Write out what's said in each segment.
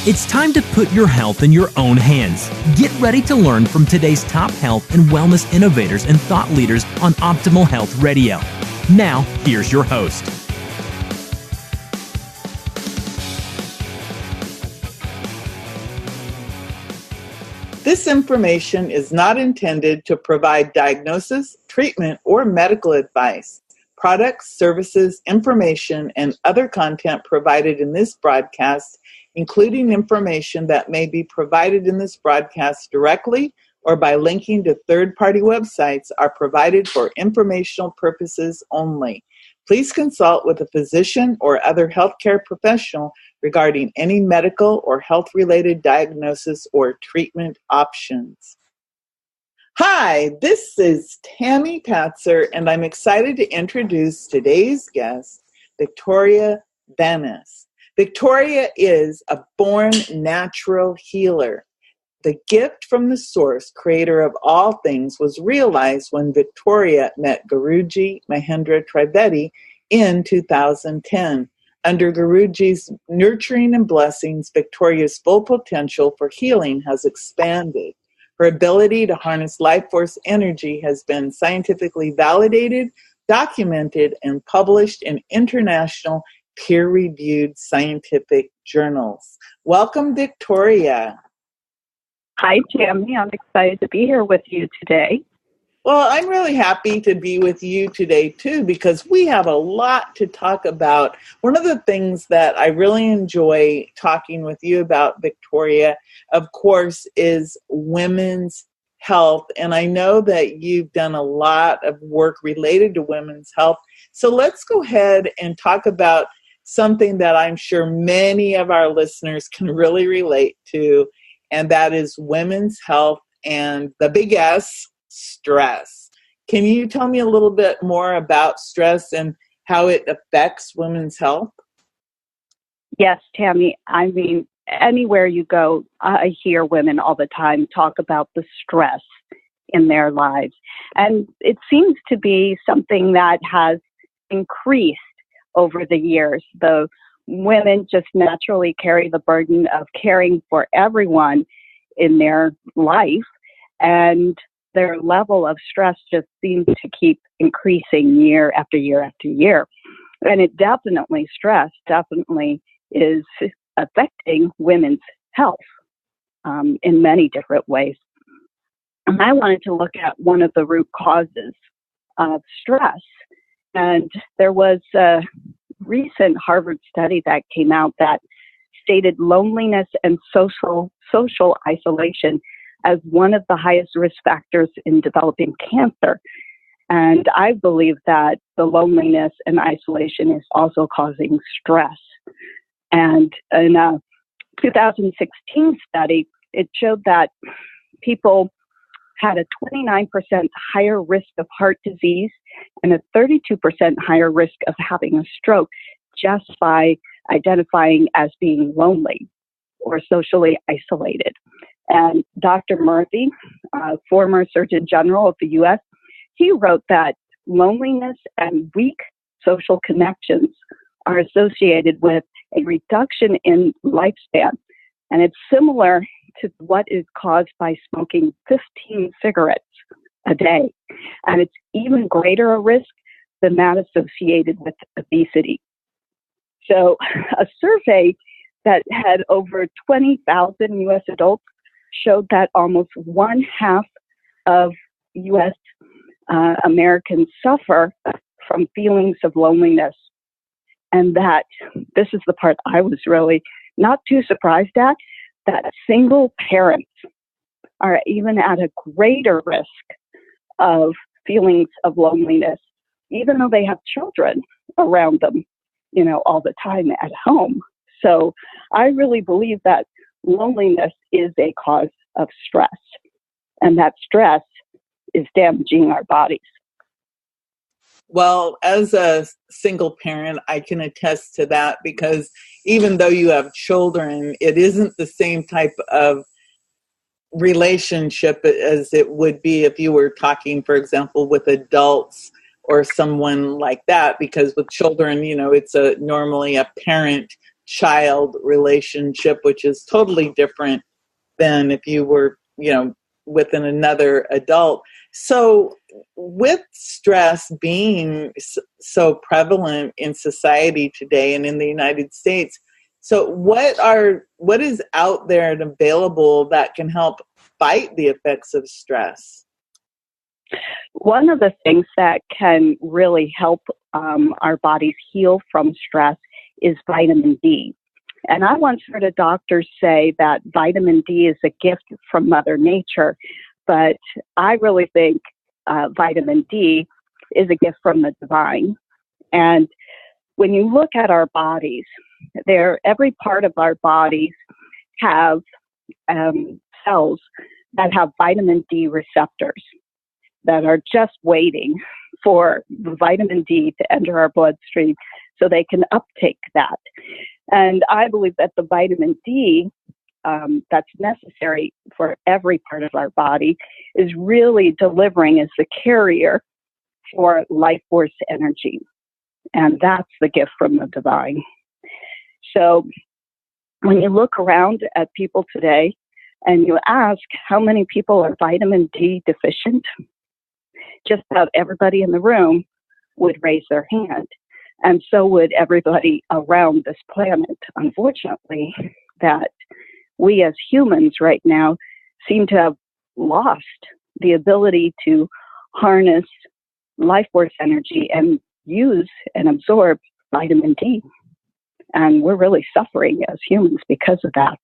It's time to put your health in your own hands. Get ready to learn from today's top health and wellness innovators and thought leaders on Optimal Health Radio. Now, here's your host. This information is not intended to provide diagnosis, treatment, or medical advice. Products, services, information, and other content provided in this broadcast, including information that may be provided in this broadcast directly or by linking to third-party websites, are provided for informational purposes only. Please consult with a physician or other healthcare professional regarding any medical or health-related diagnosis or treatment options. Hi, this is Tammy Patzer, and I'm excited to introduce today's guest, Victoria VANNES. Victoria is a born natural healer. The gift from the source, creator of all things, was realized when Victoria met Guruji Mahendra Trivedi in 2010. Under Guruji's nurturing and blessings, Victoria's full potential for healing has expanded. Her ability to harness life force energy has been scientifically validated, documented, and published in international peer-reviewed scientific journals. Welcome, Victoria. Hi, Tammy. I'm excited to be here with you today. Well, I'm really happy to be with you today, too, because we have a lot to talk about. One of the things that I really enjoy talking with you about, Victoria, of course, is women's health. And I know that you've done a lot of work related to women's health. So let's go ahead and talk about something that I'm sure many of our listeners can really relate to, and that is women's health and the big S, stress. Can you tell me a little bit more about stress and how it affects women's health? Yes, Tammy. I mean, anywhere you go, I hear women all the time talk about the stress in their lives. And it seems to be something that has increased over the years. The women just naturally carry the burden of caring for everyone in their life, and their level of stress just seems to keep increasing year after year after year. And stress definitely is affecting women's health in many different ways. And I wanted to look at one of the root causes of stress. And there was a recent Harvard study that came out that stated loneliness and social isolation as one of the highest risk factors in developing cancer. And I believe that the loneliness and isolation is also causing stress. And in a 2016 study, it showed that people had a 29% higher risk of heart disease and a 32% higher risk of having a stroke just by identifying as being lonely or socially isolated. And Dr. Murthy, former Surgeon General of the U.S., he wrote that loneliness and weak social connections are associated with a reduction in lifespan. And it's similar to what is caused by smoking 15 cigarettes a day. And it's even greater a risk than that associated with obesity. So a survey that had over 20,000 U.S. adults showed that almost one half of U.S. Americans suffer from feelings of loneliness. And that, this is the part I was really not too surprised at, that single parents are even at a greater risk of feelings of loneliness, even though they have children around them, all the time at home. So I really believe that loneliness is a cause of stress, and that stress is damaging our bodies. Well, as a single parent, I can attest to that, because even though you have children, it isn't the same type of relationship as it would be if you were talking, for example, with adults or someone like that, because with children, it's normally a parent child relationship, which is totally different than if you were, with another adult. So with stress being so prevalent in society today and in the United States, so what is out there and available that can help fight the effects of stress? One of the things that can really help our bodies heal from stress is vitamin D. And I once heard a doctor say that vitamin D is a gift from Mother Nature, but I really think vitamin D is a gift from the divine. And when you look at our bodies, every part of our bodies have cells that have vitamin D receptors that are just waiting for the vitamin D to enter our bloodstream so they can uptake that. And I believe that the vitamin D that's necessary for every part of our body is really delivering as the carrier for life force energy. And that's the gift from the divine. So when you look around at people today and you ask how many people are vitamin D deficient, just about everybody in the room would raise their hand. And so would everybody around this planet. Unfortunately, that we as humans right now seem to have lost the ability to harness life force energy and use and absorb vitamin D. And we're really suffering as humans because of that.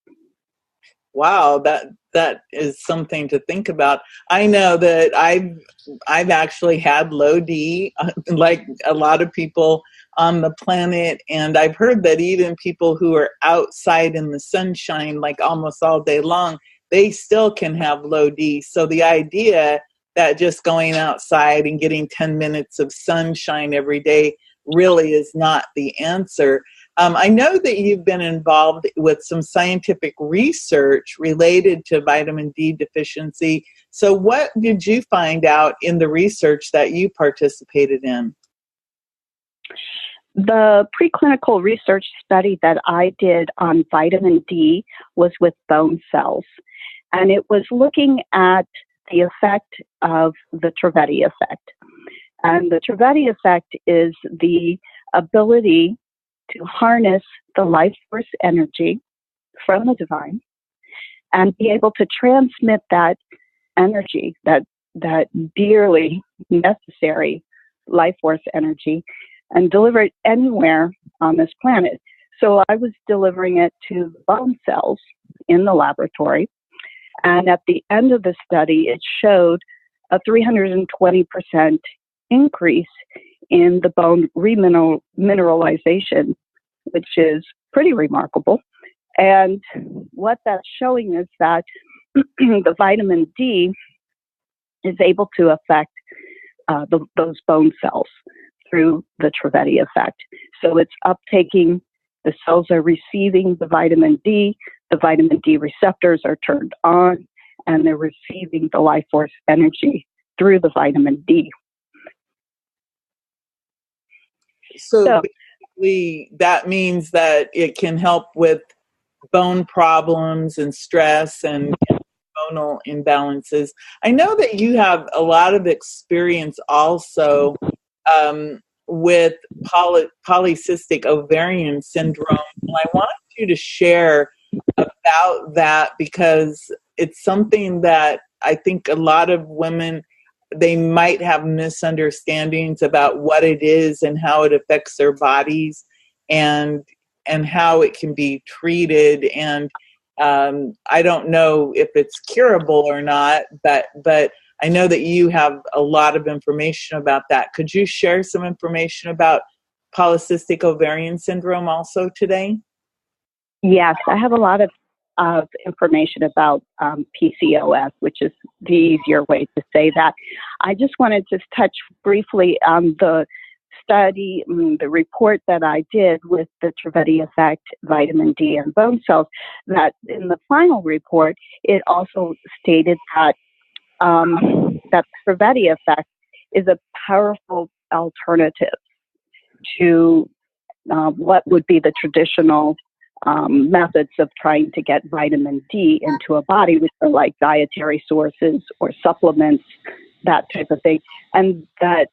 Wow, that is something to think about. I know that I've actually had low D, like a lot of people on the planet, and I've heard that even people who are outside in the sunshine, like almost all day long, they still can have low D. So the idea that just going outside and getting 10 minutes of sunshine every day really is not the answer. I know that you've been involved with some scientific research related to vitamin D deficiency. So what did you find out in the research that you participated in? The preclinical research study that I did on vitamin D was with bone cells, and it was looking at the effect of the Trivedi effect. And the Trivedi effect is the ability to harness the life force energy from the divine and be able to transmit that energy, that dearly necessary life force energy, and deliver it anywhere on this planet. So I was delivering it to the bone cells in the laboratory. And at the end of the study, it showed a 320% increase in the bone remineralization, which is pretty remarkable. And what that's showing is that the vitamin D is able to affect those bone cells through the Trivedi effect. So it's uptaking, the cells are receiving the vitamin D receptors are turned on, and they're receiving the life force energy through the vitamin D. So basically, that means that it can help with bone problems and stress and hormonal imbalances. I know that you have a lot of experience also with polycystic ovarian syndrome, and I wanted you to share about that because it's something that I think a lot of women, they might have misunderstandings about what it is and how it affects their bodies and how it can be treated. And I don't know if it's curable or not, but I know that you have a lot of information about that. Could you share some information about polycystic ovarian syndrome also today? Yes, I have a lot of information about PCOS, which is the easier way to say that. I just wanted to touch briefly on the study, the report that I did with the Trivedi effect, vitamin D, and bone cells, that in the final report, it also stated that that Trivedi effect is a powerful alternative to what would be the traditional methods of trying to get vitamin D into a body, which are like dietary sources or supplements, that type of thing. And that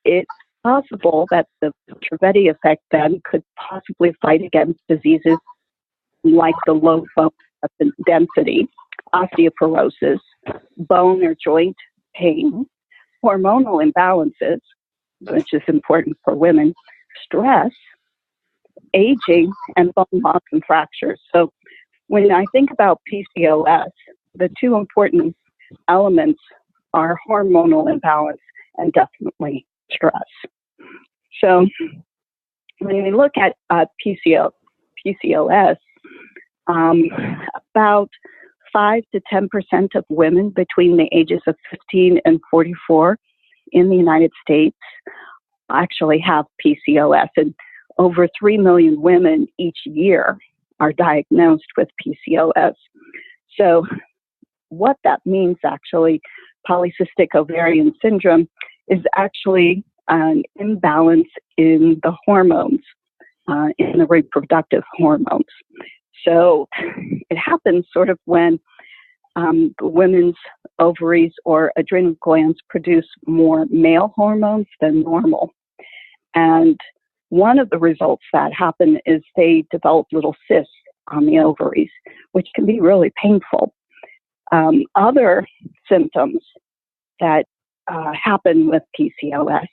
it's possible that the Trivedi effect then could possibly fight against diseases like the low bone density, osteoporosis, bone or joint pain, hormonal imbalances, which is important for women, stress, aging, and bone loss and fractures. So when I think about PCOS, the two important elements are hormonal imbalance and definitely stress. So when we look at PCOS, about 5 to 10% of women between the ages of 15 and 44 in the United States actually have PCOS, and over 3 million women each year are diagnosed with PCOS. So what that means, actually, polycystic ovarian syndrome is actually an imbalance in the hormones, in the reproductive hormones. So it happens sort of when the women's ovaries or adrenal glands produce more male hormones than normal. And one of the results that happen is they develop little cysts on the ovaries, which can be really painful. Other symptoms that happen with PCOS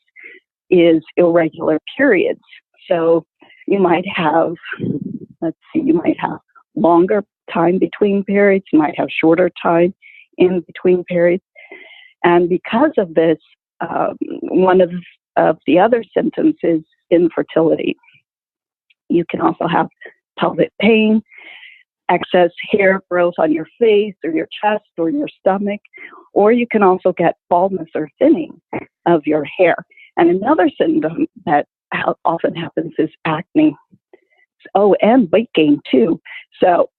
is irregular periods. So you might have, you might have longer time between periods, you might have shorter time in between periods. And because of this, one of the other symptoms is infertility. You can also have pelvic pain, excess hair growth on your face or your chest or your stomach, or you can also get baldness or thinning of your hair. And another symptom that often happens is acne. Oh, and weight gain too. So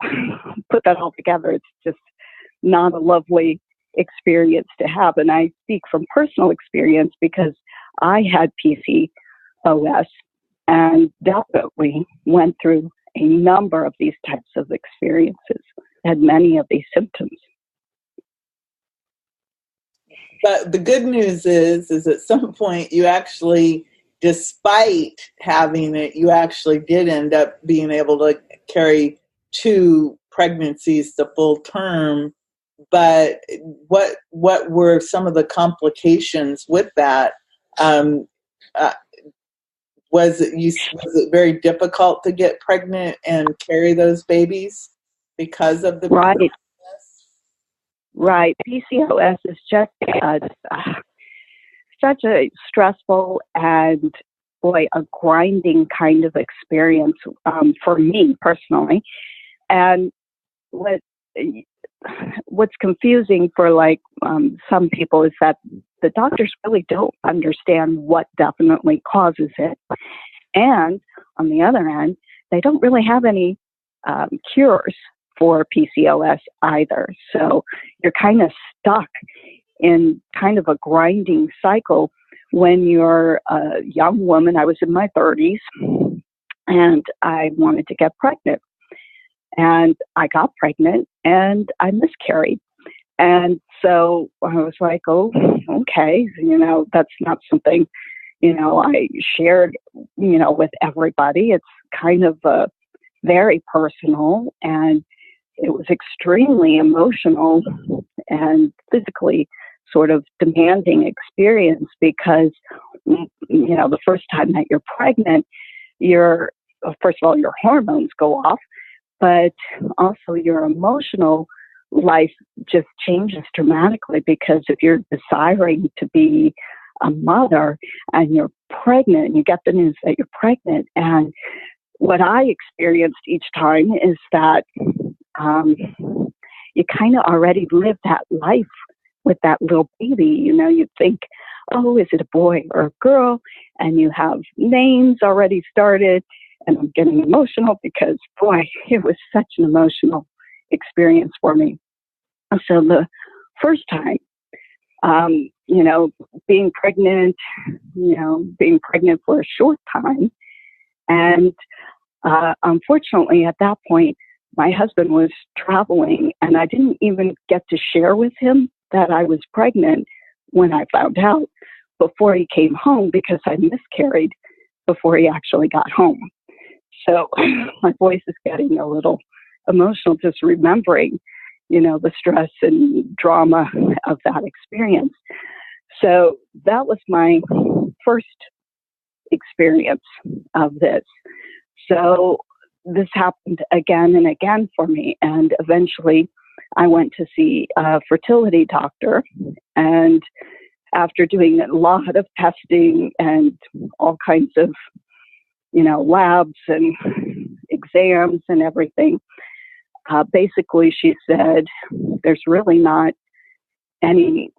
put that all together, it's just not a lovely experience to have. And I speak from personal experience because I had PCOS and definitely went through a number of these types of experiences, had many of these symptoms. But the good news is at some point you actually, despite having it, you actually did end up being able to carry 2 pregnancies to full term. But what were some of the complications with that? Was it very difficult to get pregnant and carry those babies because of the PCOS? Right. PCOS is just such a stressful and, a grinding kind of experience for me personally. And what's confusing for some people is that the doctors really don't understand what definitely causes it. And on the other hand, they don't really have any cures for PCOS either. So you're kind of stuck in kind of a grinding cycle when you're a young woman. I was in my 30s and I wanted to get pregnant. And I got pregnant and I miscarried. And so I was like, oh, okay, that's not something, I shared, with everybody. It's kind of very personal, and it was extremely emotional and physically sort of demanding experience because, the first time that you're pregnant, first of all, your hormones go off, but also your emotional life just changes dramatically, because if you're desiring to be a mother and you're pregnant, you get the news that you're pregnant. And what I experienced each time is that you kind of already live that life with that little baby. You think, oh, is it a boy or a girl? And you have names already started. And I'm getting emotional because, boy, it was such an emotional experience for me. So the first time, being pregnant for a short time, and Unfortunately, at that point, my husband was traveling, and I didn't even get to share with him that I was pregnant when I found out before he came home, because I miscarried before he actually got home. So my voice is getting a little emotional just remembering, the stress and drama of that experience. So that was my first experience of this. So this happened again and again for me. And eventually I went to see a fertility doctor. And after doing a lot of testing and all kinds of, labs and exams and everything, basically she said there's really not any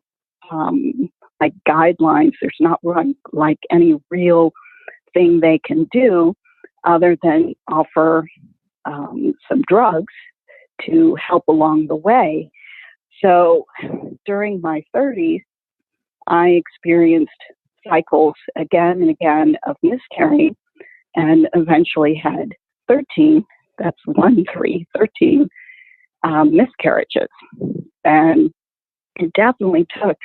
guidelines. There's not like any real thing they can do other than offer some drugs to help along the way. So during my 30s, I experienced cycles again and again of miscarrying, and eventually had 13 miscarriages. And it definitely took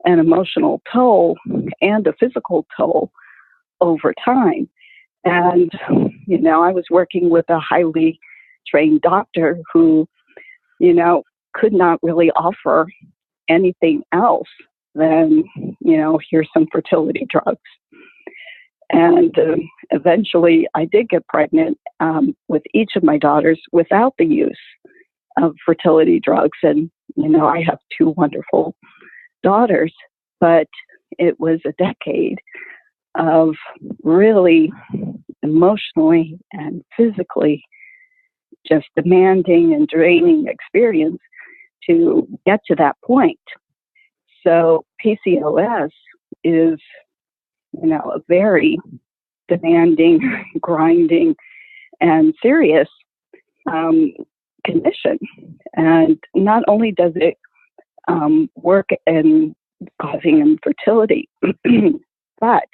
an emotional toll and a physical toll over time. And, I was working with a highly trained doctor who, could not really offer anything else than, here's some fertility drugs. And eventually I did get pregnant with each of my daughters without the use of fertility drugs. And, I have 2 wonderful daughters, but it was a decade of really emotionally and physically just demanding and draining experience to get to that point. So PCOS is, a very demanding, grinding, and serious condition. And not only does it work in causing infertility, but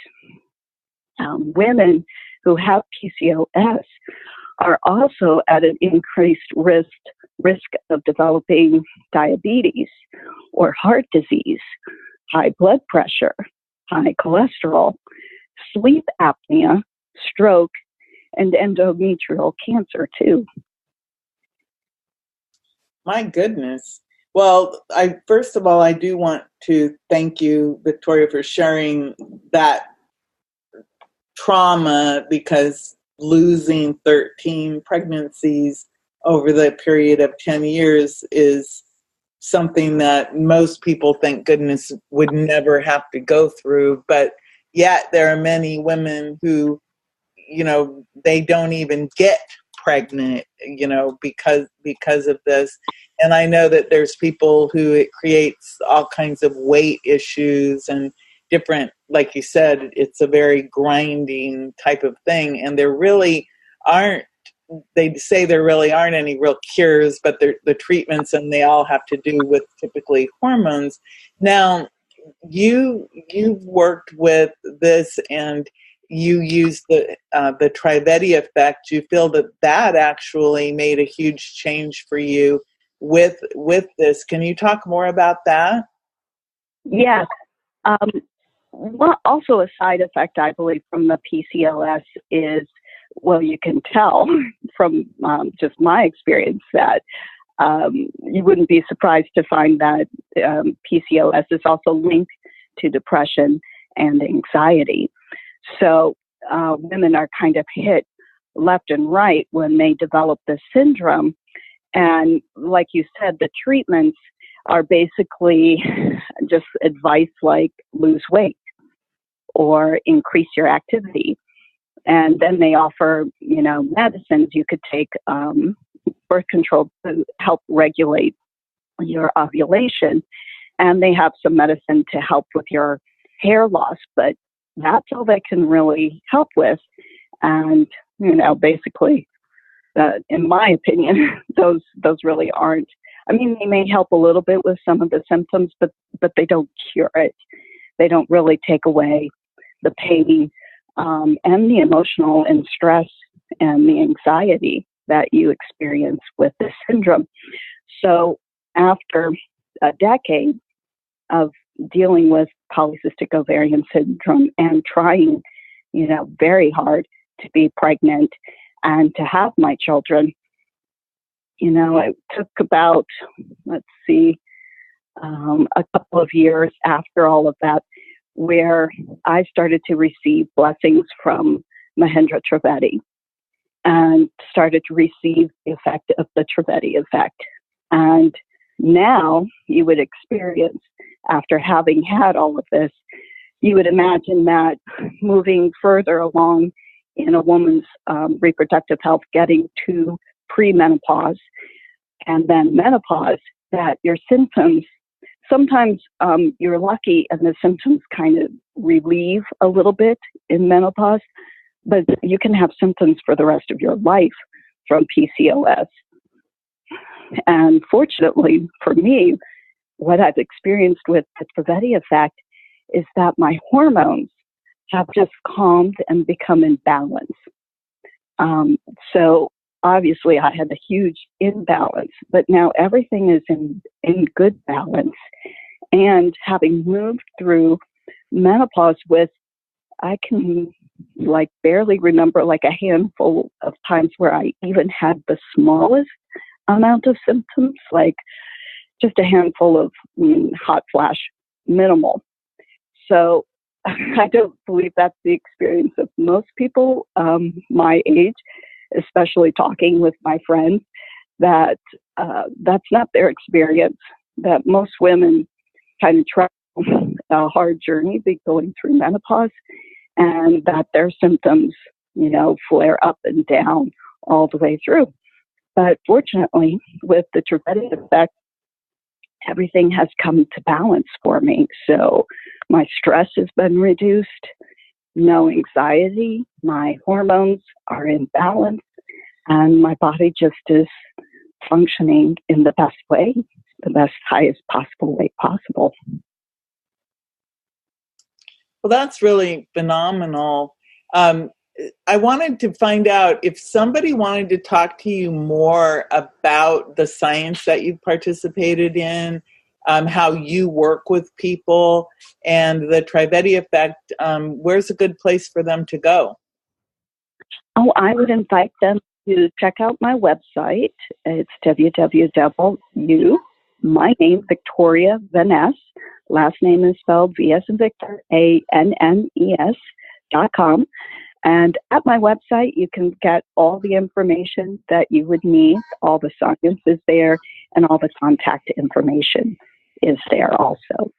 women who have PCOS are also at an increased risk of developing diabetes or heart disease, high blood pressure, high cholesterol, sleep apnea, stroke, and endometrial cancer too. My goodness. Well, first of all, I do want to thank you, Victoria, for sharing that trauma, because losing 13 pregnancies over the period of 10 years is something that most people, thank goodness, would never have to go through. But yet there are many women who, they don't even get pregnant, because of this. And I know that there's people who it creates all kinds of weight issues and different, like you said, it's a very grinding type of thing. And there really aren't, they say there really aren't any real cures, but the treatments, and they all have to do with typically hormones. Now, you've worked with this, and you use the Trivedi Effect. You feel that actually made a huge change for you with this. Can you talk more about that? Yes. Also a side effect, I believe, from the PCOS is, well, you can tell from just my experience that you wouldn't be surprised to find that PCOS is also linked to depression and anxiety. So women are kind of hit left and right when they develop this syndrome. And like you said, the treatments are basically just advice like lose weight or increase your activity. And then they offer, medicines you could take, birth control to help regulate your ovulation. And they have some medicine to help with your hair loss, but that's all they can really help with. And, basically, in my opinion, those really aren't. I mean, they may help a little bit with some of the symptoms, but they don't cure it. They don't really take away the pain and the emotional and stress and the anxiety that you experience with this syndrome. So after a decade of dealing with polycystic ovarian syndrome and trying, very hard to be pregnant and to have my children, it took about, a couple of years after all of that, where I started to receive blessings from Mahendra Trivedi and started to receive the effect of the Trivedi Effect. And now you would experience, after having had all of this, you would imagine that moving further along in a woman's reproductive health, getting to premenopause and then menopause, that your symptoms, sometimes you're lucky and the symptoms kind of relieve a little bit in menopause, but you can have symptoms for the rest of your life from PCOS. And fortunately for me, what I've experienced with the Trivedi Effect is that my hormones have just calmed and become in balance. So obviously I had a huge imbalance, but now everything is in good balance. And having moved through menopause with, I can barely remember a handful of times where I even had the smallest amount of symptoms, just a handful of hot flash, minimal. So I don't believe that's the experience of most people my age, especially talking with my friends, that that's not their experience, that most women kind of travel a hard journey going through menopause, and that their symptoms, flare up and down all the way through. But fortunately, with the Trivedi Effect, everything has come to balance for me. So my stress has been reduced, no anxiety, my hormones are in balance, and my body just is functioning in the best way, the best, highest possible way possible. Well, that's really phenomenal. I wanted to find out if somebody wanted to talk to you more about the science that you've participated in, how you work with people, and the Trivedi Effect, where's a good place for them to go? Oh, I would invite them to check out my website. It's www. My name, Victoria VANNES. Last name is spelled V as in Victor, ANNES.com. And at my website, you can get all the information that you would need. All the science is there, and all the contact information is there also.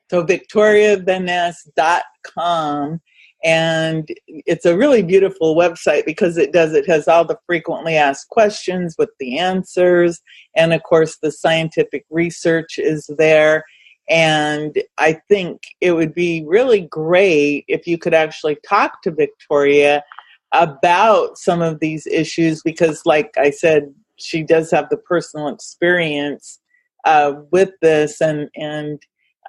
So VictoriaVannes.com. And it's a really beautiful website because it has all the frequently asked questions with the answers. And of course, the scientific research is there. And I think it would be really great if you could actually talk to Victoria about some of these issues, because like I said, she does have the personal experience with this. And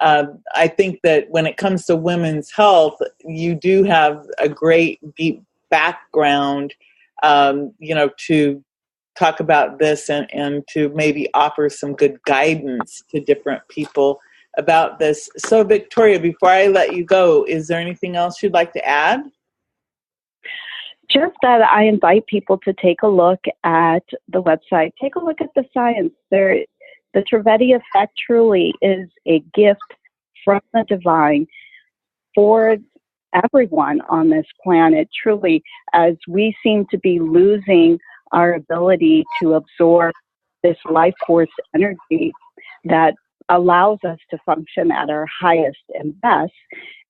I think that when it comes to women's health, you do have a great deep background, to talk about this and to maybe offer some good guidance to different people about this. So Victoria, before I let you go, is there anything else you'd like to add? Just that I invite people to take a look at the website, take a look at the science. The Trivedi Effect truly is a gift from the divine for everyone on this planet. Truly, as we seem to be losing our ability to absorb this life force energy that allows us to function at our highest and best,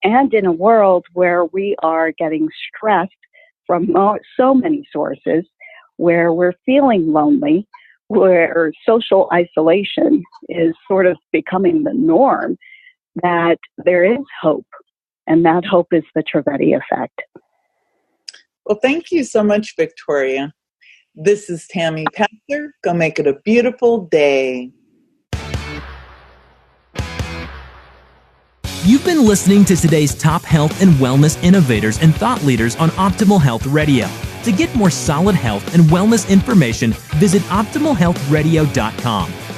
and in a world where we are getting stressed from so many sources, where we're feeling lonely, where social isolation is sort of becoming the norm, that there is hope, and that hope is the Trivedi Effect. Well, thank you so much, Victoria. This is Tammy Pastor. Go make it a beautiful day. You've been listening to today's top health and wellness innovators and thought leaders on Optimal Health Radio. To get more solid health and wellness information, visit OptimalHealthRadio.com.